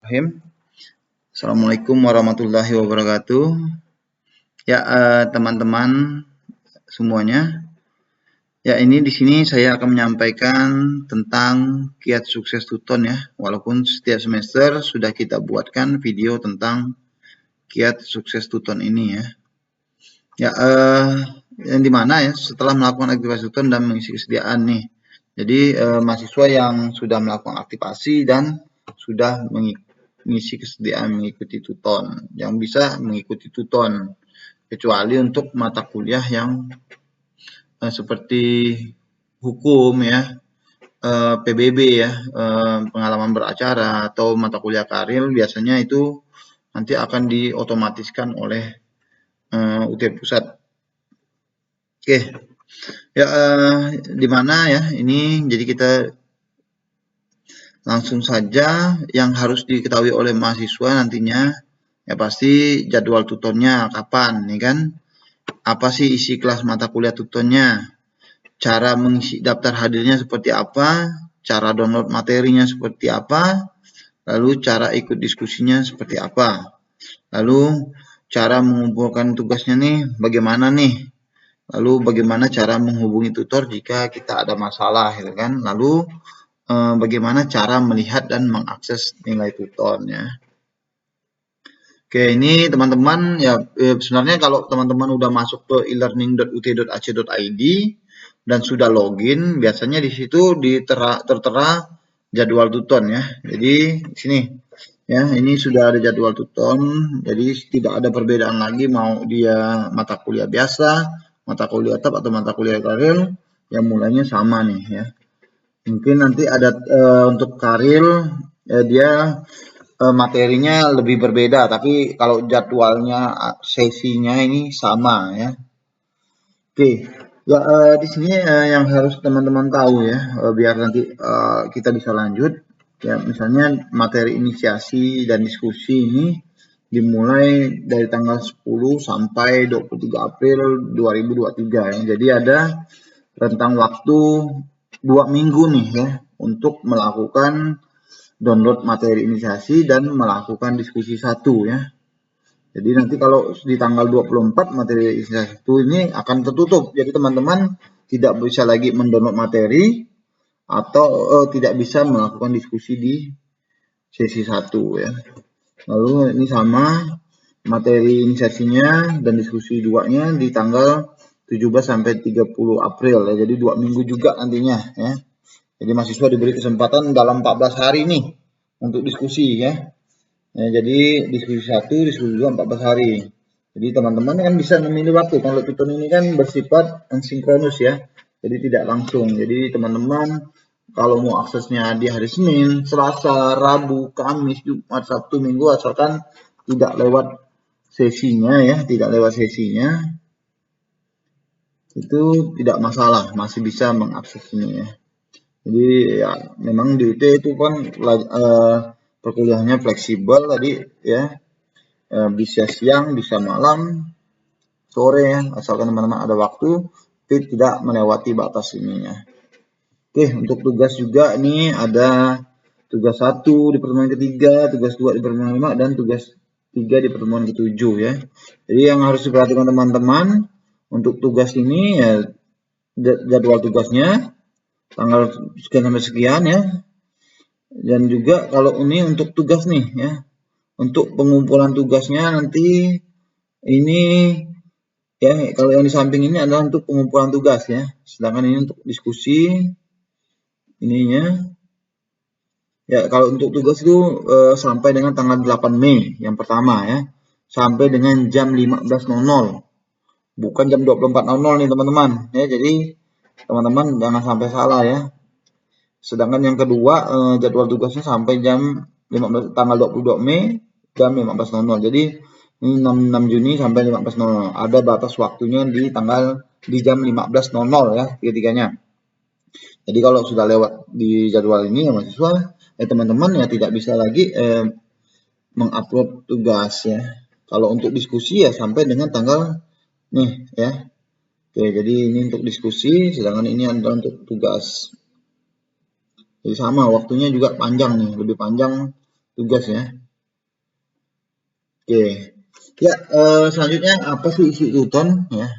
Bismillahirrahmanirrahim. Assalamualaikum warahmatullahi wabarakatuh. Ya, teman-teman semuanya. Ya, ini di sini saya akan menyampaikan tentang kiat sukses Tuton ya. Walaupun setiap semester sudah kita buatkan video tentang kiat sukses Tuton ini ya. Ya, yang dimana ya setelah melakukan aktivasi Tuton dan mengisi kesediaan nih. Jadi mahasiswa yang sudah melakukan aktivasi dan sudah mengisi kesediaan mengikuti Tuton, yang bisa mengikuti Tuton, kecuali untuk mata kuliah yang seperti hukum ya, PBB ya, pengalaman beracara atau mata kuliah karir, biasanya itu nanti akan diotomatiskan oleh UT Pusat. Oke, ya di mana ya ini, jadi kita langsung saja yang harus diketahui oleh mahasiswa nantinya ya pasti jadwal tutornya kapan nih kan, apa sih isi kelas mata kuliah tutornya, cara mengisi daftar hadirnya seperti apa, cara download materinya seperti apa, lalu cara ikut diskusinya seperti apa, lalu cara mengumpulkan tugasnya nih bagaimana nih, lalu bagaimana cara menghubungi tutor jika kita ada masalah gitu kan, lalu bagaimana cara melihat dan mengakses nilai tuton ya. Oke, ini teman-teman ya, sebenarnya kalau teman-teman udah masuk ke elearning.ut.ac.id dan sudah login, biasanya di situ tertera jadwal tuton ya. Jadi di sini ya, ini sudah ada jadwal tuton, jadi tidak ada perbedaan lagi mau dia mata kuliah biasa, mata kuliah tetap atau mata kuliah karir, yang mulainya sama nih ya. Mungkin nanti ada untuk karir dia materinya lebih berbeda, tapi kalau jadwalnya sesinya ini sama ya. Oke, ya di sini yang harus teman-teman tahu ya, biar nanti kita bisa lanjut ya. Misalnya materi inisiasi dan diskusi ini dimulai dari tanggal 10 sampai 23 April 2023 ya. Jadi ada rentang waktu 2 minggu nih ya untuk melakukan download materi inisiasi dan melakukan diskusi 1 ya. Jadi nanti kalau di tanggal 24 materi inisiasi 1 ini akan tertutup. Jadi teman-teman tidak bisa lagi mendownload materi atau tidak bisa melakukan diskusi di sesi 1 ya. Lalu ini sama materi inisiasinya dan diskusi 2-nya di tanggal 17 sampai 30 April ya. Jadi 2 minggu juga nantinya ya. Jadi mahasiswa diberi kesempatan dalam 14 hari nih untuk diskusi ya. Jadi diskusi 1, diskusi 2 14 hari. Jadi teman-teman kan bisa memilih waktu. Kalau tuton ini kan bersifat asinkronus ya. Jadi tidak langsung. Jadi teman-teman kalau mau aksesnya di hari Senin, Selasa, Rabu, Kamis, Jumat, Sabtu, Minggu, asalkan tidak lewat sesinya ya, tidak lewat sesinya, itu tidak masalah, masih bisa mengakses ini ya. Jadi ya memang di UT itu kan perkuliahannya fleksibel tadi ya, bisa siang, bisa malam, sore ya, asalkan teman-teman ada waktu, tapi tidak melewati batas ininya. Oke, untuk tugas juga ini ada tugas 1 di pertemuan ketiga, tugas 2 di pertemuan 5, dan tugas 3 di pertemuan ke-7 ya. Jadi yang harus diperhatikan teman-teman untuk tugas ini ya, jadwal tugasnya tanggal sekian sampai sekian ya. Dan juga kalau ini untuk tugas nih ya, untuk pengumpulan tugasnya nanti ini ya, kalau yang di samping ini adalah untuk pengumpulan tugas ya, sedangkan ini untuk diskusi ininya ya. Kalau untuk tugas itu sampai dengan tanggal 8 Mei yang pertama ya, sampai dengan jam 15.00, bukan jam 24.00 nih teman-teman ya. Jadi teman-teman jangan sampai salah ya. Sedangkan yang kedua jadwal tugasnya sampai jam 15, tanggal 22 Mei jam 15.00. Jadi ini 6 Juni sampai 15.00. Ada batas waktunya di jam 15.00 ya, tiga-tiganya. Jadi kalau sudah lewat di jadwal ini ya mahasiswa, teman-teman ya tidak bisa lagi mengupload tugas ya. Kalau untuk diskusi ya sampai dengan tanggal nih ya. Oke, jadi ini untuk diskusi, sedangkan ini adalah untuk tugas. Jadi sama waktunya juga panjang nih, lebih panjang tugas ya. Oke. Ya, selanjutnya apa sih isi tuton ya?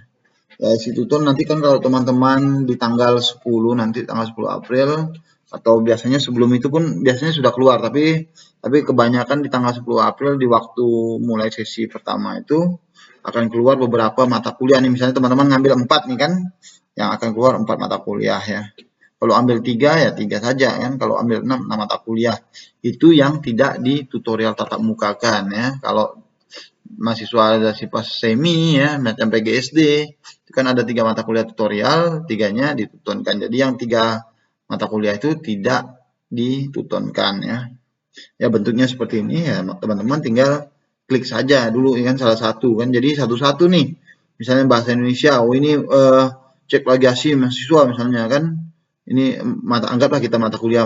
Ya, isi tuton nanti kan kalau teman-teman di tanggal 10 nanti tanggal 10 April atau biasanya sebelum itu pun biasanya sudah keluar, tapi kebanyakan di tanggal 10 April di waktu mulai sesi pertama itu akan keluar beberapa mata kuliah nih. Misalnya teman-teman ngambil 4 nih kan, yang akan keluar 4 mata kuliah ya. Kalau ambil 3 ya 3 saja kan, kalau ambil 6 mata kuliah. Itu yang tidak di tutorial tatap muka kan ya. Kalau mahasiswa ada sifat semi ya, macam PGSD, itu kan ada 3 mata kuliah tutorial, 3-nya ditutonkan. Jadi yang 3 mata kuliah itu tidak ditutonkan ya. Ya bentuknya seperti ini ya, teman-teman tinggal klik saja dulu ya kan salah satu kan. Jadi satu-satu nih. Misalnya bahasa Indonesia, oh ini cek plagiasi mahasiswa misalnya kan. Ini anggaplah kita mata kuliah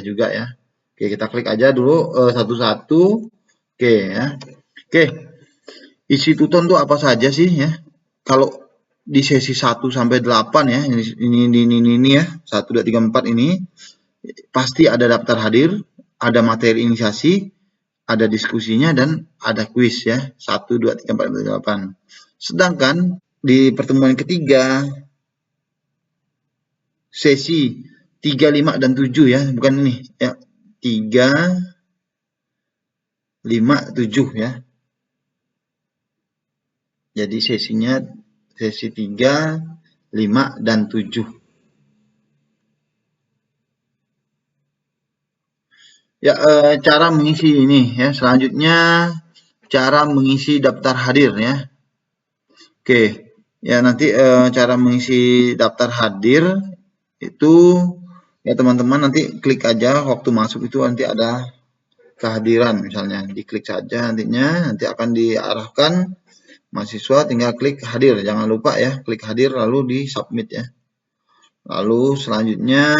juga ya. Oke, kita klik aja dulu satu-satu. Oke ya. Oke, isi tuton tuh apa saja sih ya? Kalau di sesi 1 sampai 8 ya, ini ya, 1 2 3 4 ini pasti ada daftar hadir, ada materi inisiasi, ada diskusinya dan ada kuis ya. 1 2 3 4 5 8. Sedangkan di pertemuan ketiga sesi 3 5 dan 7 ya, bukan ini ya. 3 5 7 ya. Jadi sesinya sesi 3, 5, dan 7. Ya, cara mengisi ini ya. Selanjutnya cara mengisi daftar hadir ya. Oke, ya nanti cara mengisi daftar hadir itu ya teman-teman nanti klik aja waktu masuk itu nanti ada kehadiran misalnya, diklik saja nantinya nanti akan diarahkan mahasiswa tinggal klik hadir, jangan lupa ya klik hadir lalu di submit ya. Lalu selanjutnya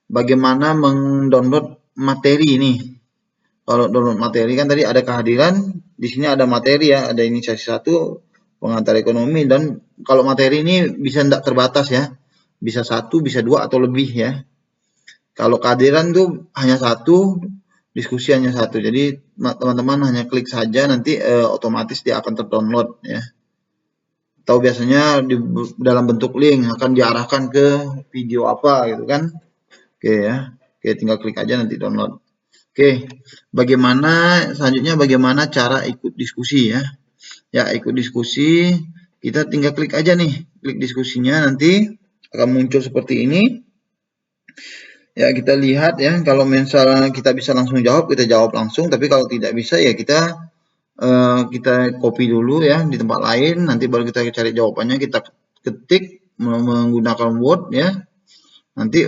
bagaimana mendownload materi ini. Kalau download materi kan tadi ada kehadiran, di sini ada materi ya, ada inisiasi 1, pengantar ekonomi, dan kalau materi ini bisa tidak terbatas ya, bisa 1, bisa 2 atau lebih ya. Kalau kehadiran tuh hanya 1, diskusi hanya 1, jadi teman-teman hanya klik saja nanti otomatis dia akan terdownload ya. Atau biasanya di dalam bentuk link akan diarahkan ke video apa gitu kan. Oke ya. Oke, tinggal klik aja nanti download. Oke, selanjutnya bagaimana cara ikut diskusi ya. Ya, ikut diskusi, kita tinggal klik aja nih. Klik diskusinya nanti akan muncul seperti ini. Ya, kita lihat ya, kalau misalnya kita bisa langsung jawab, kita jawab langsung. Tapi kalau tidak bisa ya kita copy dulu ya di tempat lain. Nanti baru kita cari jawabannya, kita ketik menggunakan Word ya. Nanti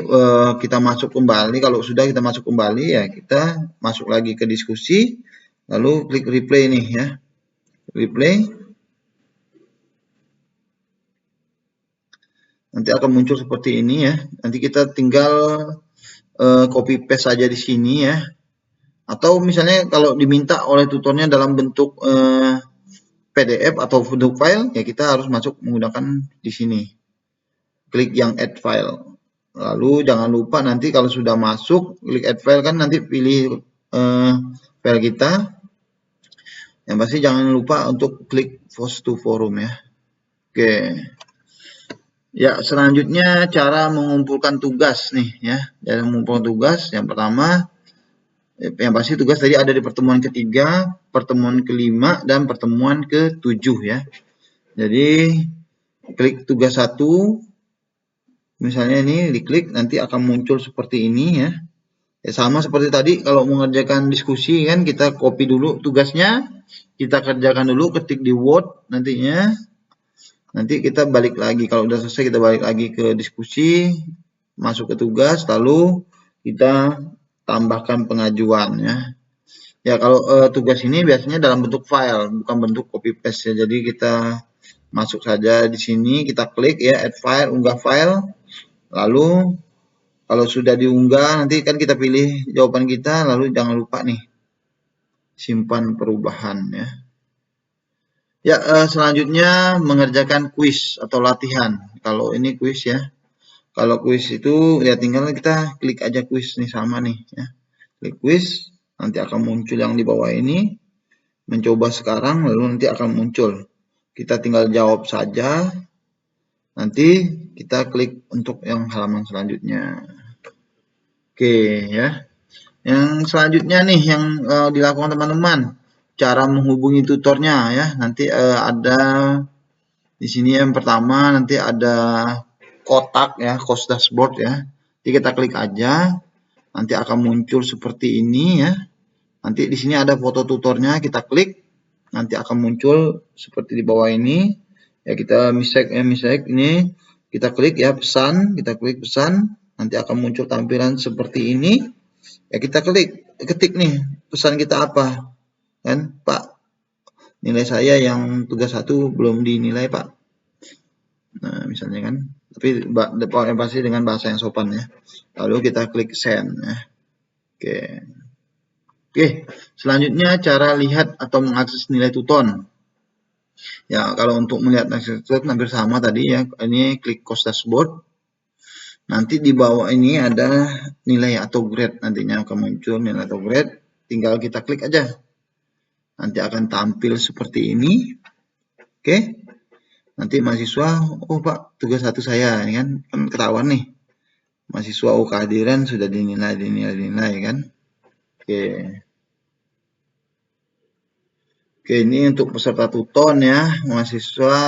kita masuk kembali, kalau sudah kita masuk kembali ya kita masuk lagi ke diskusi, lalu klik replay nih ya, replay. Nanti akan muncul seperti ini ya, nanti kita tinggal copy paste saja di sini ya. Atau misalnya kalau diminta oleh tutornya dalam bentuk PDF atau bentuk file, ya kita harus masuk menggunakan di sini. Klik yang add file. Lalu jangan lupa nanti kalau sudah masuk klik add file kan nanti pilih file kita. Yang pasti jangan lupa untuk klik post to forum ya. Oke. Ya, selanjutnya cara mengumpulkan tugas nih ya. Cara mengumpulkan tugas yang pertama yang pasti tugas tadi ada di pertemuan ketiga, pertemuan kelima dan pertemuan ke-7 ya. Jadi klik tugas 1. Misalnya ini diklik nanti akan muncul seperti ini ya. Ya sama seperti tadi kalau mengerjakan diskusi kan kita copy dulu tugasnya, kita kerjakan dulu, ketik di Word nantinya. Nanti kita balik lagi, kalau udah selesai kita balik lagi ke diskusi, masuk ke tugas, lalu kita tambahkan pengajuan ya. Ya kalau tugas ini biasanya dalam bentuk file, bukan bentuk copy paste ya. Jadi kita masuk saja di sini, kita klik ya add file, unggah file. Lalu kalau sudah diunggah nanti kan kita pilih jawaban kita, lalu jangan lupa nih simpan perubahan ya. Ya, selanjutnya mengerjakan kuis atau latihan. Kalau ini kuis ya. Kalau kuis itu ya tinggal kita klik aja kuis nih sama nih ya. Klik kuis. nanti akan muncul yang di bawah ini. Mencoba sekarang, lalu nanti akan muncul. Kita tinggal jawab saja. Nanti kita klik untuk yang halaman selanjutnya. Oke ya. Yang selanjutnya nih yang dilakukan teman-teman, cara menghubungi tutornya ya. Nanti ada di sini yang pertama nanti ada kotak ya, course dashboard ya. Jadi kita klik aja, nanti akan muncul seperti ini ya. Nanti di sini ada foto tutornya, kita klik, nanti akan muncul seperti di bawah ini. Ya kita misalnya ini kita klik ya pesan, kita klik pesan, nanti akan muncul tampilan seperti ini. Ya kita ketik nih pesan kita apa, kan Pak? Nilai saya yang tugas 1 belum dinilai Pak. Nah misalnya kan, tapi pasti dengan bahasa yang sopan ya. Lalu kita klik send ya. Oke, selanjutnya cara lihat atau mengakses nilai tuton. Ya, kalau untuk melihat nilai tuton hampir sama tadi ya. Ini klik course dashboard. Nanti di bawah ini ada nilai atau grade, nantinya akan muncul nilai atau grade. Tinggal kita klik aja. Nanti akan tampil seperti ini. Oke. Nanti mahasiswa, oh Pak, tugas 1 saya, ini kan ketahuan nih. Mahasiswa kehadiran sudah dinilai kan. Oke. Oke, ini untuk peserta tuton ya, mahasiswa,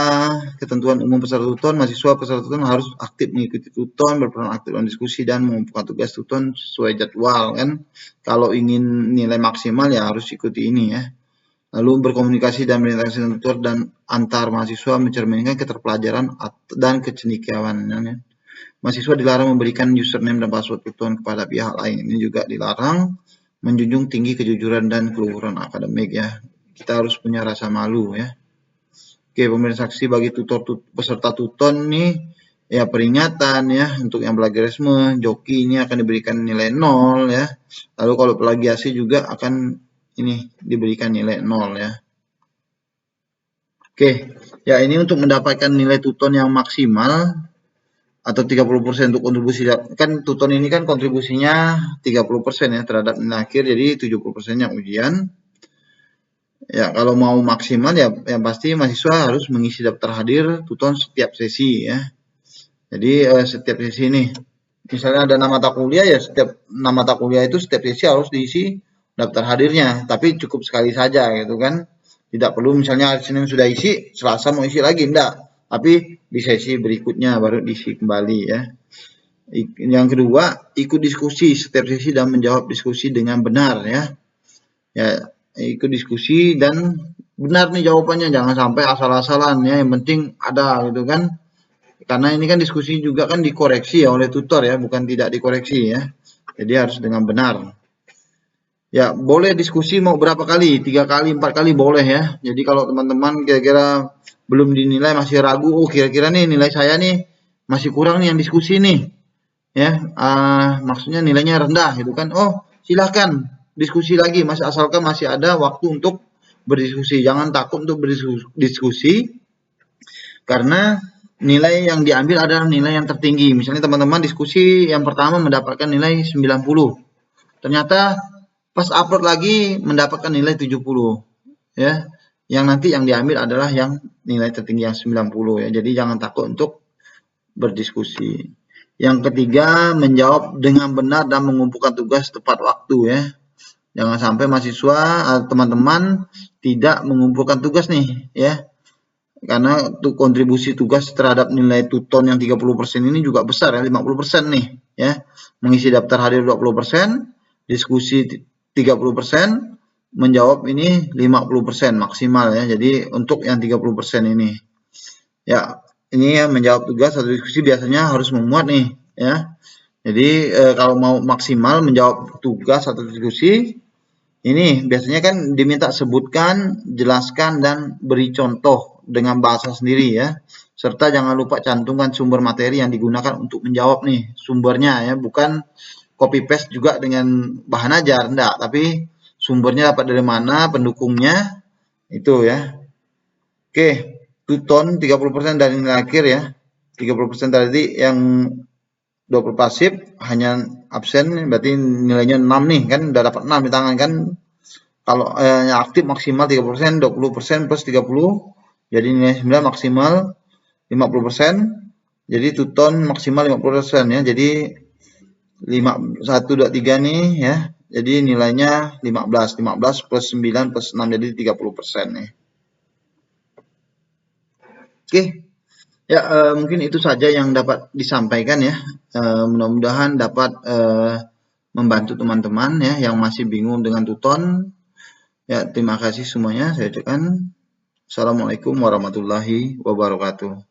ketentuan umum peserta tuton, mahasiswa peserta tuton harus aktif mengikuti tuton, berperan aktif dalam diskusi dan mengumpulkan tugas tuton sesuai jadwal kan. Kalau ingin nilai maksimal ya harus ikuti ini ya. Lalu berkomunikasi dan berinteraksi dengan tutor dan antar mahasiswa mencerminkan keterpelajaran dan kecendikiawan. Ya. Mahasiswa dilarang memberikan username dan password tuton kepada pihak lain. Ini juga dilarang, menjunjung tinggi kejujuran dan keluhuran akademik ya. Kita harus punya rasa malu ya. Oke, pemberian saksi bagi peserta tuton nih ya peringatan ya untuk yang plagiarisme, joki ini akan diberikan nilai 0 ya. Lalu kalau plagiasi juga akan ini diberikan nilai 0 ya. Oke, ya ini untuk mendapatkan nilai tuton yang maksimal atau 30% untuk kontribusi, kan tuton ini kan kontribusinya 30% ya terhadap nilai akhir, jadi 70%-nya ujian. Ya, kalau mau maksimal ya yang pasti mahasiswa harus mengisi daftar hadir tuton setiap sesi ya. Jadi setiap sesi ini, misalnya ada 6 mata kuliah ya setiap 6 mata kuliah itu setiap sesi harus diisi daftar hadirnya. Tapi cukup sekali saja gitu kan. Tidak perlu misalnya hari Senin sudah isi, Selasa mau isi lagi, enggak. Tapi di sesi berikutnya baru diisi kembali ya. Yang kedua, ikut diskusi setiap sesi dan menjawab diskusi dengan benar ya. Ya, ikut diskusi dan benar nih jawabannya, jangan sampai asal-asalan ya, yang penting ada gitu kan, karena ini kan diskusi juga kan dikoreksi ya oleh tutor ya, bukan tidak dikoreksi ya, jadi harus dengan benar ya. Boleh diskusi mau berapa kali, 3 kali 4 kali boleh ya. Jadi kalau teman-teman kira-kira belum dinilai, masih ragu, oh kira-kira nih nilai saya nih masih kurang nih yang diskusi nih ya, maksudnya nilainya rendah gitu kan, oh silahkan diskusi lagi, asalkan masih ada waktu untuk berdiskusi. Jangan takut untuk berdiskusi, karena nilai yang diambil adalah nilai yang tertinggi. Misalnya teman-teman diskusi yang pertama mendapatkan nilai 90, ternyata pas upload lagi mendapatkan nilai 70 ya, yang nanti yang diambil adalah yang nilai tertinggi yang 90 ya. Jadi jangan takut untuk berdiskusi. Yang ketiga, menjawab dengan benar dan mengumpulkan tugas tepat waktu ya. Jangan sampai mahasiswa teman-teman tidak mengumpulkan tugas nih ya. Karena kontribusi tugas terhadap nilai tuton yang 30% ini juga besar ya, 50% nih ya. Mengisi daftar hadir 20%, diskusi 30%, menjawab ini 50% maksimal ya. Jadi untuk yang 30% ini. Ya, ini ya menjawab tugas atau diskusi biasanya harus memuat nih ya. Jadi kalau mau maksimal menjawab tugas atau diskusi, ini biasanya kan diminta sebutkan, jelaskan, dan beri contoh dengan bahasa sendiri ya. Serta jangan lupa cantumkan sumber materi yang digunakan untuk menjawab nih sumbernya ya. Bukan copy paste juga dengan bahan ajar, enggak. Tapi sumbernya dapat dari mana, pendukungnya, itu ya. Oke, tuton 30% dari nilai akhir ya. 30% tadi yang 20 pasif, hanya absen, berarti nilainya 6 nih, kan udah dapat 6 di tangan kan. Kalau yang aktif maksimal 30%, 20% plus 30, jadi nilai 9 maksimal 50%, jadi tuton maksimal 50% ya. Jadi 1, 2, 3 nih ya. Jadi nilainya 15 plus 9 plus 6 jadi 30% nih. Oke. Ya, mungkin itu saja yang dapat disampaikan ya. Mudah-mudahan dapat membantu teman-teman ya yang masih bingung dengan tuton. Ya, terima kasih semuanya. Saya ucapkan Assalamualaikum warahmatullahi wabarakatuh.